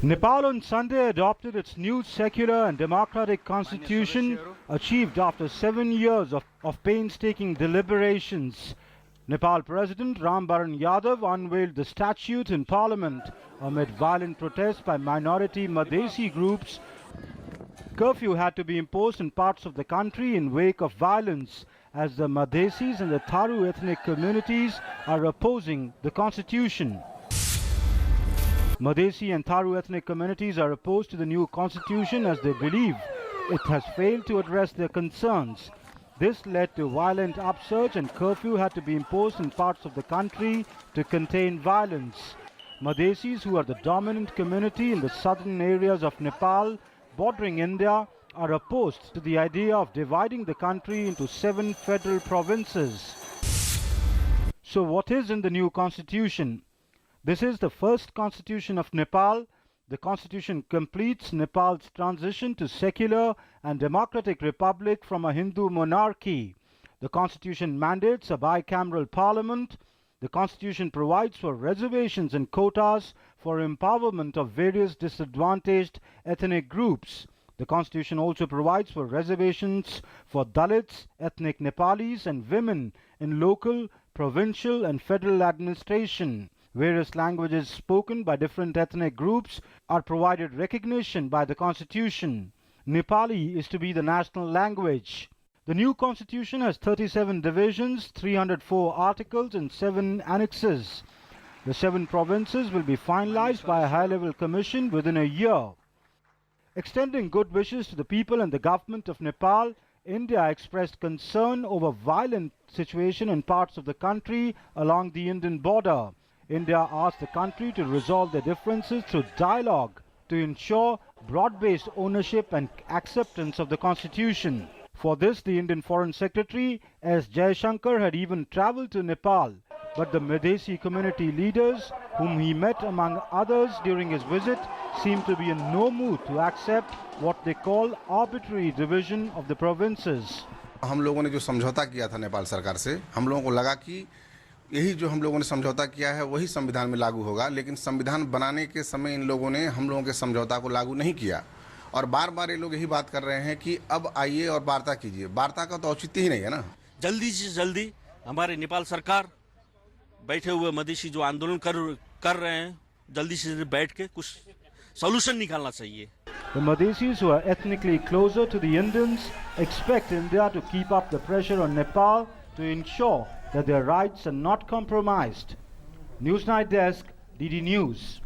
Nepal on Sunday adopted its new secular and democratic constitution, achieved after 7 years of painstaking deliberations. Nepal President Ram Baran Yadav unveiled the statute in parliament amid violent protests by minority Madhesi groups. Curfew had to be imposed in parts of the country in wake of violence, as the Madhesis and the Tharu ethnic communities are opposing the constitution. Madhesi and Tharu ethnic communities are opposed to the new constitution as they believe it has failed to address their concerns. This led to violent upsurge and curfew had to be imposed in parts of the country to contain violence. Madhesis, who are the dominant community in the southern areas of Nepal bordering India, are opposed to the idea of dividing the country into 7 federal provinces. So what is in the new constitution? This is the first constitution of Nepal. The constitution completes Nepal's transition to secular and democratic republic from a Hindu monarchy. The constitution mandates a bicameral parliament. The constitution provides for reservations and quotas for empowerment of various disadvantaged ethnic groups. The constitution also provides for reservations for Dalits, ethnic Nepalis and women in local, provincial and federal administration. Various languages spoken by different ethnic groups are provided recognition by the constitution. Nepali is to be the national language. The new constitution has 37 divisions, 304 articles and 7 annexes. The 7 provinces will be finalized by a high-level commission within a year. Extending good wishes to the people and the government of Nepal, India expressed concern over violent situation in parts of the country along the Indian border. India asked the country to resolve their differences through dialogue to ensure broad-based ownership and acceptance of the constitution. For this, the Indian Foreign Secretary S. Jaishankar had even travelled to Nepal, but the Madhesi community leaders, whom he met among others during his visit, seemed to be in no mood to accept what they call arbitrary division of the provinces. हम लोगों ने जो समझौता किया था नेपाल सरकार से, हम लोगों को लगा कि यही जो हम लोगों ने समझौता किया है वही संविधान में लागू होगा, लेकिन संविधान बनाने के समय इन लोगों ने हम लोगों के समझौता को लागू नहीं किया और बार बार ये लोग यही बात कर रहे हैं कि अब आइए और वार्ता कीजिए। वार्ता का तो औचित्य ही नहीं है ना। जल्दी से जल्दी हमारे नेपाल सरकार बैठे हुए मधेसी जो आंदोलन कर रहे हैं, जल्दी से बैठ के कुछ सॉल्यूशन निकालना चाहिए। The Madhesis, who are ethnically closer to the Indians, expect India to keep up the pressure on Nepal to ensure that their rights are not compromised. Newsnight Desk, DD News.